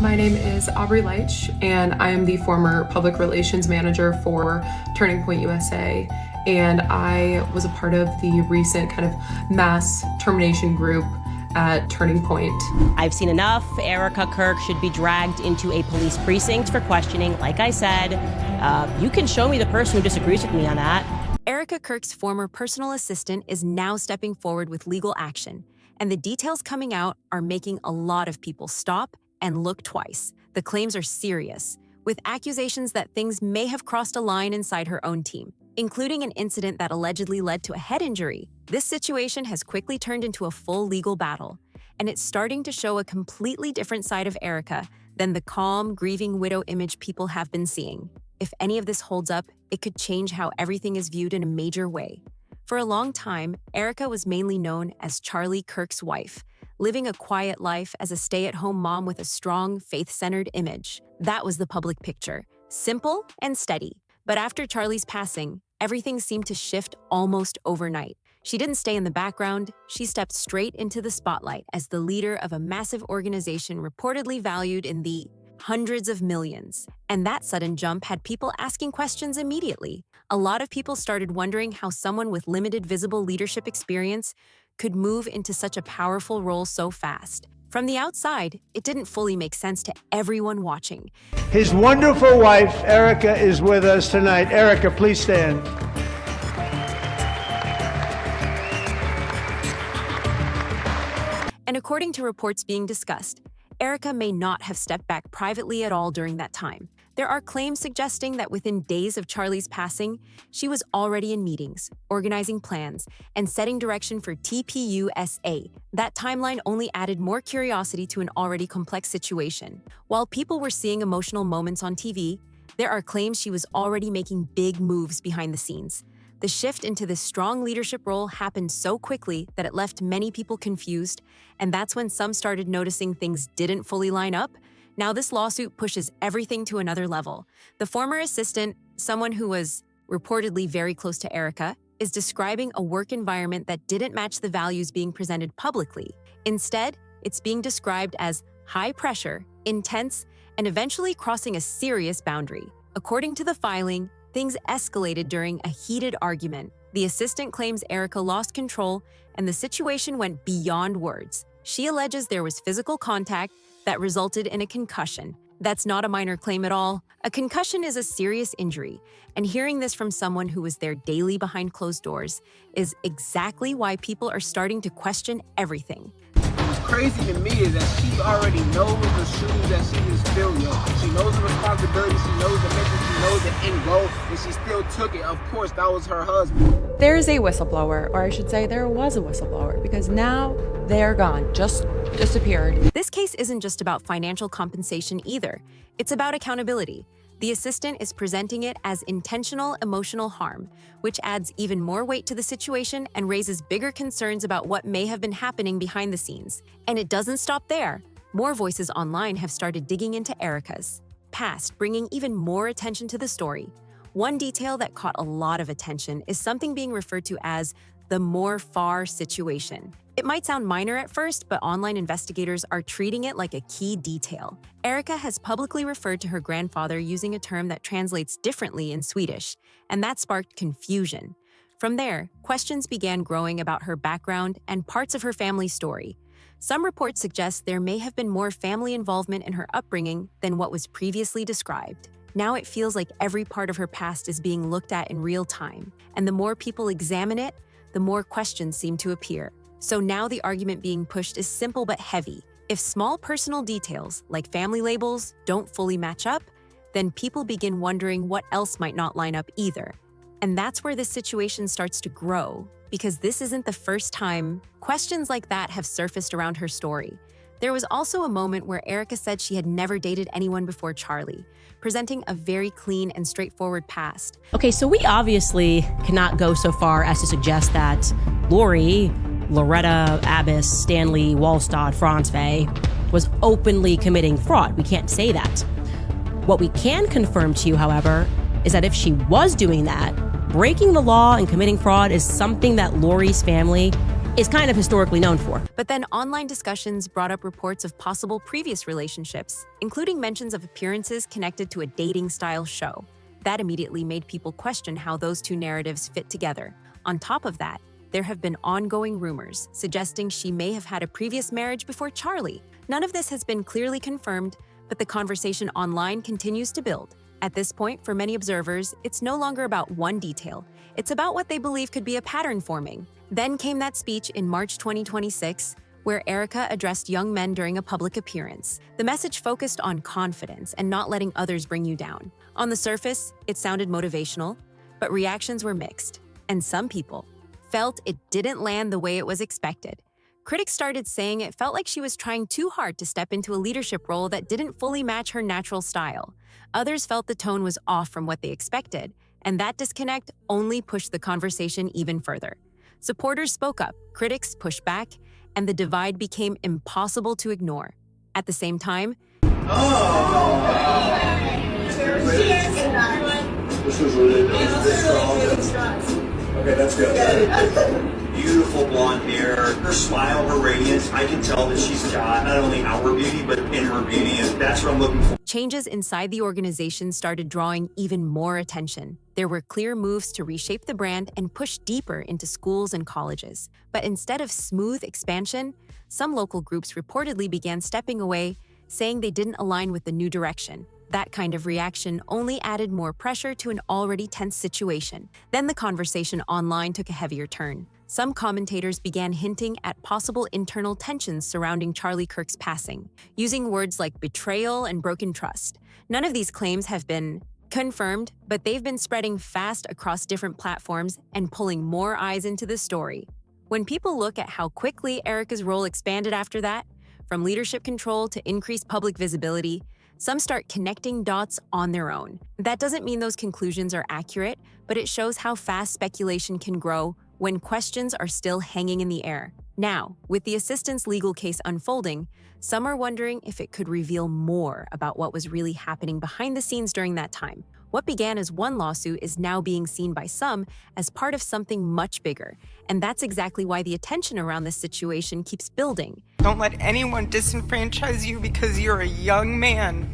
My name is Aubrey Leitch, and I am the former public relations manager for Turning Point USA, and I was a part of the recent kind of mass termination group at Turning Point. I've seen enough. Erika Kirk should be dragged into a police precinct for questioning. Like I said, you can show me the person who disagrees with me on that. Erika Kirk's former personal assistant is now stepping forward with legal action, and the details coming out are making a lot of people stop and look twice. The claims are serious, with accusations that things may have crossed a line inside her own team, including an incident that allegedly led to a head injury. This situation has quickly turned into a full legal battle, and it's starting to show a completely different side of Erika than the calm, grieving widow image people have been seeing. If any of this holds up, it could change how everything is viewed in a major way. For a long time, Erika was mainly known as Charlie Kirk's wife, living a quiet life as a stay-at-home mom with a strong, faith-centered image. That was the public picture, simple and steady. But after Charlie's passing, everything seemed to shift almost overnight. She didn't stay in the background, she stepped straight into the spotlight as the leader of a massive organization reportedly valued in the hundreds of millions. And that sudden jump had people asking questions immediately. A lot of people started wondering how someone with limited visible leadership experience could move into such a powerful role so fast. From the outside, it didn't fully make sense to everyone watching. His wonderful wife, Erika, is with us tonight. Erika, please stand. And according to reports being discussed, Erika may not have stepped back privately at all during that time. There are claims suggesting that within days of Charlie's passing, she was already in meetings, organizing plans, and setting direction for TPUSA. That timeline only added more curiosity to an already complex situation. While people were seeing emotional moments on TV, there are claims she was already making big moves behind the scenes. The shift into this strong leadership role happened so quickly that it left many people confused, and that's when some started noticing things didn't fully line up. Now this lawsuit pushes everything to another level. The former assistant, someone who was reportedly very close to Erika, is describing a work environment that didn't match the values being presented publicly. Instead, it's being described as high pressure, intense, and eventually crossing a serious boundary. According to the filing, things escalated during a heated argument. The assistant claims Erika lost control, and the situation went beyond words. She alleges there was physical contact that resulted in a concussion. That's not a minor claim at all. A concussion is a serious injury, and hearing this from someone who was there daily behind closed doors is exactly why people are starting to question everything. What's crazy to me is that she already knows the shoes that she is filling. She knows the responsibility, she knows the mission, she knows the end goal, and she still took it. Of course, that was her husband. There is a whistleblower, or I should say there was a whistleblower, because now they are gone, just disappeared. This case isn't just about financial compensation either. It's about accountability. The assistant is presenting it as intentional emotional harm, which adds even more weight to the situation and raises bigger concerns about what may have been happening behind the scenes. And it doesn't stop there. More voices online have started digging into Erika's past, bringing even more attention to the story. One detail that caught a lot of attention is something being referred to as the more far situation. It might sound minor at first, but online investigators are treating it like a key detail. Erika has publicly referred to her grandfather using a term that translates differently in Swedish, and that sparked confusion. From there, questions began growing about her background and parts of her family's story. Some reports suggest there may have been more family involvement in her upbringing than what was previously described. Now it feels like every part of her past is being looked at in real time, and the more people examine it, the more questions seem to appear. So now the argument being pushed is simple but heavy. If small personal details, like family labels, don't fully match up, then people begin wondering what else might not line up either. And that's where this situation starts to grow, because this isn't the first time questions like that have surfaced around her story. There was also a moment where Erika said she had never dated anyone before Charlie, presenting a very clean and straightforward past. Okay, so we obviously cannot go so far as to suggest that Lori, Loretta, Abbas, Stanley, Wallstad, Franz Fay was openly committing fraud. We can't say that. What we can confirm to you, however, is that if she was doing that, breaking the law and committing fraud is something that Lori's family is kind of historically known for. But then online discussions brought up reports of possible previous relationships, including mentions of appearances connected to a dating-style show. That immediately made people question how those two narratives fit together. On top of that, there have been ongoing rumors suggesting she may have had a previous marriage before Charlie. None of this has been clearly confirmed, but the conversation online continues to build. At this point, for many observers, it's no longer about one detail. It's about what they believe could be a pattern forming. Then came that speech in March 2026, where Erika addressed young men during a public appearance. The message focused on confidence and not letting others bring you down. On the surface, it sounded motivational, but reactions were mixed, and some people felt it didn't land the way it was expected. Critics started saying it felt like she was trying too hard to step into a leadership role that didn't fully match her natural style. Others felt the tone was off from what they expected, and that disconnect only pushed the conversation even further. Supporters spoke up, critics pushed back, and the divide became impossible to ignore. At the same time, This was okay, that's good. Beautiful blonde hair, her smile, her radiance. I can tell that she's got not only outward beauty, but in her beauty, and that's what I'm looking for. changes inside the organization started drawing even more attention. There were clear moves to reshape the brand and push deeper into schools and colleges. But instead of smooth expansion, some local groups reportedly began stepping away, saying they didn't align with the new direction. That kind of reaction only added more pressure to an already tense situation. Then the conversation online took a heavier turn. Some commentators began hinting at possible internal tensions surrounding Charlie Kirk's passing, using words like betrayal and broken trust. None of these claims have been confirmed, but they've been spreading fast across different platforms and pulling more eyes into the story. When people look at how quickly Erika's role expanded after that, from leadership control to increased public visibility, some start connecting dots on their own. That doesn't mean those conclusions are accurate, but it shows how fast speculation can grow when questions are still hanging in the air. Now, with the assistant's legal case unfolding, some are wondering if it could reveal more about what was really happening behind the scenes during that time. What began as one lawsuit is now being seen by some as part of something much bigger, and that's exactly why the attention around this situation keeps building. Don't let anyone disenfranchise you because you're a young man,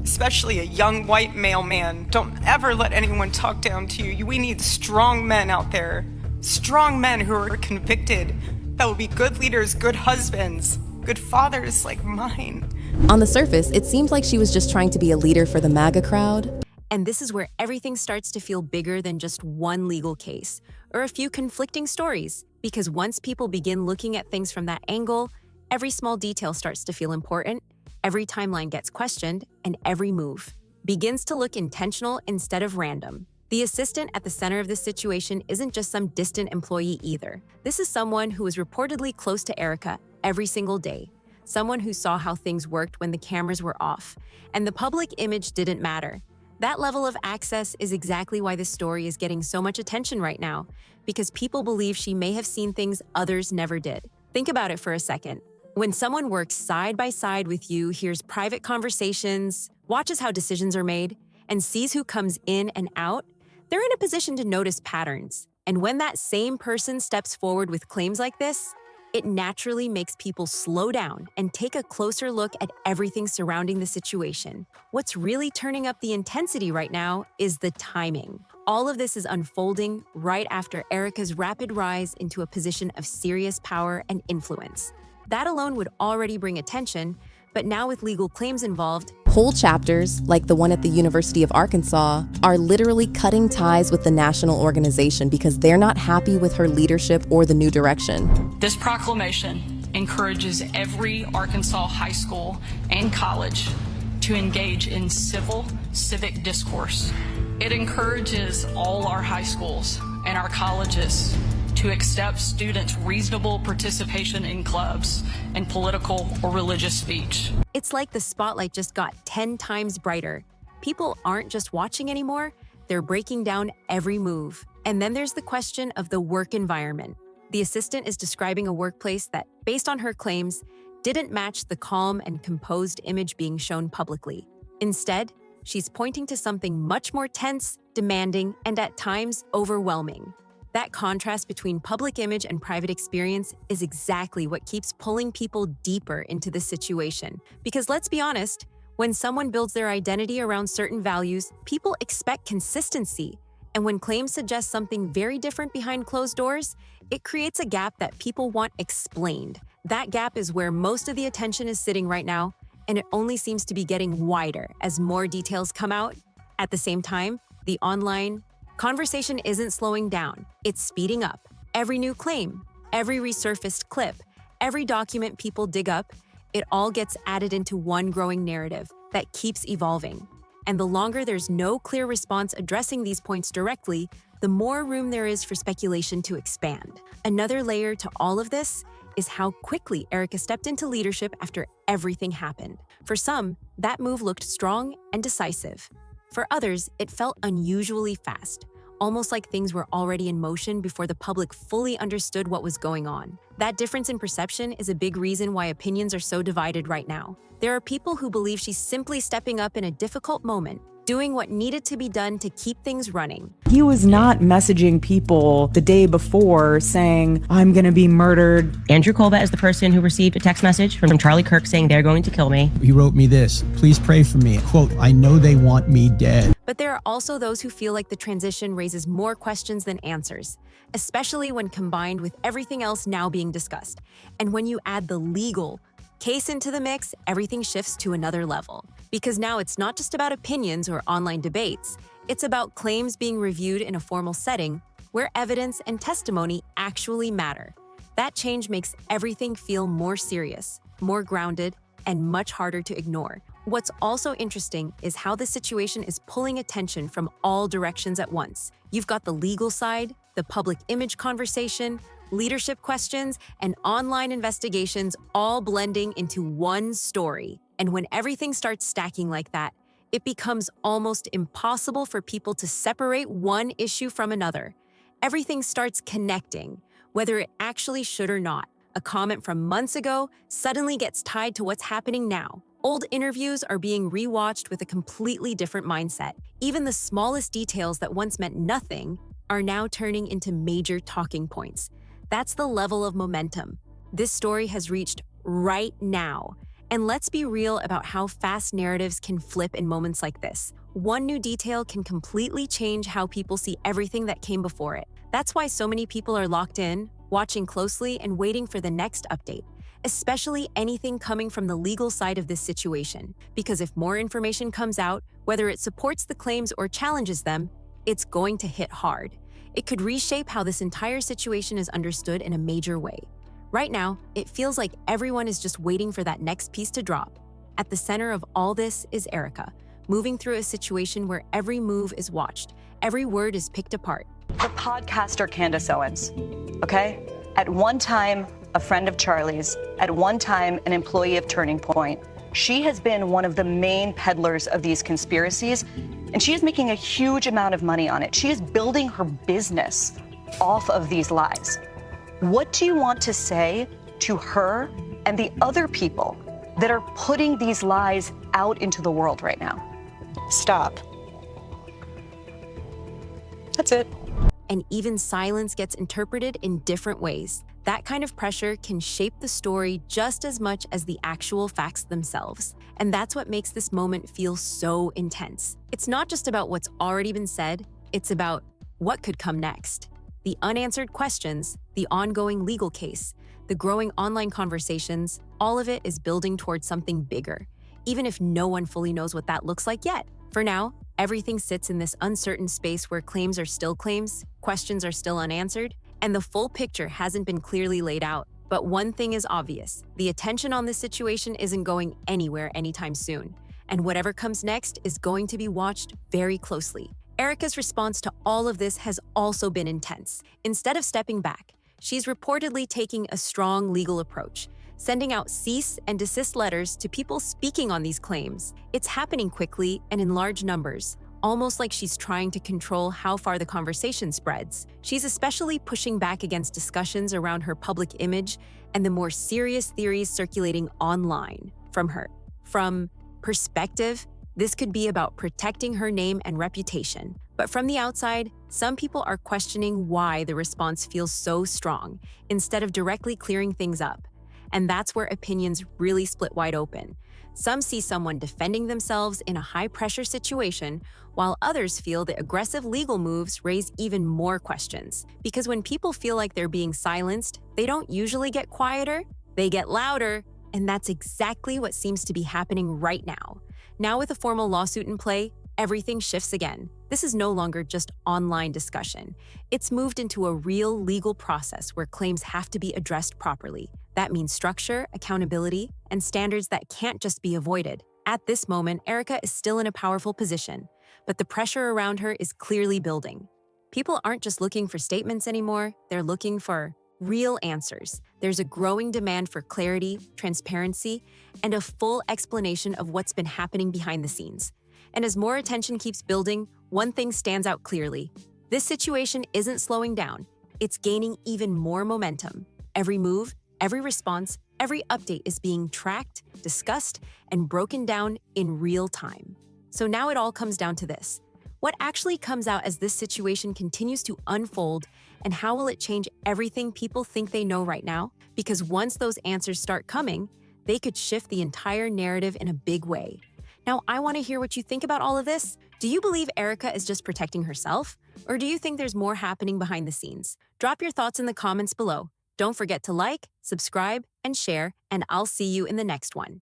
especially a young white male man. Don't ever let anyone talk down to you. We need strong men out there, strong men who are convicted, that will be good leaders, good husbands, good fathers like mine. On the surface, it seems like she was just trying to be a leader for the MAGA crowd. And this is where everything starts to feel bigger than just one legal case or a few conflicting stories. Because once people begin looking at things from that angle, every small detail starts to feel important, every timeline gets questioned, and every move begins to look intentional instead of random. The assistant at the center of this situation isn't just some distant employee either. This is someone who is reportedly close to Erika every single day, someone who saw how things worked when the cameras were off, and the public image didn't matter. That level of access is exactly why this story is getting so much attention right now, because people believe she may have seen things others never did. Think about it for a second. When someone works side by side with you, hears private conversations, watches how decisions are made, and sees who comes in and out, they're in a position to notice patterns. And when that same person steps forward with claims like this, it naturally makes people slow down and take a closer look at everything surrounding the situation. What's really turning up the intensity right now is the timing. All of this is unfolding right after Erika's rapid rise into a position of serious power and influence. That alone would already bring attention, but now with legal claims involved, Whole chapters, like the one at the University of Arkansas, are literally cutting ties with the national organization because they're not happy with her leadership or the new direction. This proclamation encourages every Arkansas high school and college to engage in civic discourse. It encourages all our high schools and our colleges to accept students' reasonable participation in clubs and political or religious speech. It's like the spotlight just got 10 times brighter. People aren't just watching anymore, they're breaking down every move. And then there's the question of the work environment. The assistant is describing a workplace that, based on her claims, didn't match the calm and composed image being shown publicly. Instead, she's pointing to something much more tense, demanding, and at times overwhelming. That contrast between public image and private experience is exactly what keeps pulling people deeper into the situation. Because let's be honest, when someone builds their identity around certain values, people expect consistency. And when claims suggest something very different behind closed doors, it creates a gap that people want explained. That gap is where most of the attention is sitting right now, and it only seems to be getting wider as more details come out. At the same time, the online conversation isn't slowing down, it's speeding up. Every new claim, every resurfaced clip, every document people dig up, it all gets added into one growing narrative that keeps evolving. And the longer there's no clear response addressing these points directly, the more room there is for speculation to expand. Another layer to all of this is how quickly Erika stepped into leadership after everything happened. For some, that move looked strong and decisive. For others, it felt unusually fast, almost like things were already in motion before the public fully understood what was going on. That difference in perception is a big reason why opinions are so divided right now. There are people who believe she's simply stepping up in a difficult moment, doing what needed to be done to keep things running. He was not messaging people the day before saying, I'm going to be murdered. Andrew Colbert is the person who received a text message from Charlie Kirk saying they're going to kill me. He wrote me this, please pray for me. Quote, I know they want me dead. But there are also those who feel like the transition raises more questions than answers, especially when combined with everything else now being discussed. And when you add the legal case into the mix, everything shifts to another level. Because now it's not just about opinions or online debates, it's about claims being reviewed in a formal setting where evidence and testimony actually matter. That change makes everything feel more serious, more grounded, and much harder to ignore. What's also interesting is how the situation is pulling attention from all directions at once. You've got the legal side, the public image conversation, leadership questions, and online investigations all blending into one story. And when everything starts stacking like that, it becomes almost impossible for people to separate one issue from another. Everything starts connecting, whether it actually should or not. A comment from months ago suddenly gets tied to what's happening now. Old interviews are being rewatched with a completely different mindset. Even the smallest details that once meant nothing are now turning into major talking points. That's the level of momentum this story has reached right now. And let's be real about how fast narratives can flip in moments like this. One new detail can completely change how people see everything that came before it. That's why so many people are locked in, watching closely, and waiting for the next update, especially anything coming from the legal side of this situation. Because if more information comes out, whether it supports the claims or challenges them, it's going to hit hard. It could reshape how this entire situation is understood in a major way. Right now, it feels like everyone is just waiting for that next piece to drop. At the center of all this is Erika, moving through a situation where every move is watched, every word is picked apart. The podcaster Candace Owens, okay? At one time, a friend of Charlie's, at one time, an employee of Turning Point. She has been one of the main peddlers of these conspiracies, and she is making a huge amount of money on it. She is building her business off of these lies. What do you want to say to her and the other people that are putting these lies out into the world right now? Stop. That's it. And even silence gets interpreted in different ways. That kind of pressure can shape the story just as much as the actual facts themselves. And that's what makes this moment feel so intense. It's not just about what's already been said, it's about what could come next. The unanswered questions, the ongoing legal case, the growing online conversations, all of it is building towards something bigger, even if no one fully knows what that looks like yet. For now, everything sits in this uncertain space where claims are still claims, questions are still unanswered, and the full picture hasn't been clearly laid out. But one thing is obvious: the attention on this situation isn't going anywhere anytime soon. And whatever comes next is going to be watched very closely. Erika's response to all of this has also been intense. Instead of stepping back, she's reportedly taking a strong legal approach, sending out cease and desist letters to people speaking on these claims. It's happening quickly and in large numbers, almost like she's trying to control how far the conversation spreads. She's especially pushing back against discussions around her public image and the more serious theories circulating online from her. From perspective, this could be about protecting her name and reputation. But from the outside, some people are questioning why the response feels so strong instead of directly clearing things up. And that's where opinions really split wide open. Some see someone defending themselves in a high-pressure situation, while others feel the aggressive legal moves raise even more questions. Because when people feel like they're being silenced, they don't usually get quieter, they get louder, and that's exactly what seems to be happening right now. Now with a formal lawsuit in play, everything shifts again. This is no longer just online discussion. It's moved into a real legal process where claims have to be addressed properly. That means structure, accountability, and standards that can't just be avoided. At this moment, Erika is still in a powerful position, but the pressure around her is clearly building. People aren't just looking for statements anymore, they're looking for real answers. There's a growing demand for clarity, transparency, and a full explanation of what's been happening behind the scenes. And as more attention keeps building, one thing stands out clearly. This situation isn't slowing down. It's gaining even more momentum. Every move, every response, every update is being tracked, discussed, and broken down in real time. So now it all comes down to this. What actually comes out as this situation continues to unfold, and how will it change everything people think they know right now? Because once those answers start coming, they could shift the entire narrative in a big way. Now, I want to hear what you think about all of this. Do you believe Erika is just protecting herself? Or do you think there's more happening behind the scenes? Drop your thoughts in the comments below. Don't forget to like, subscribe, and share, and I'll see you in the next one.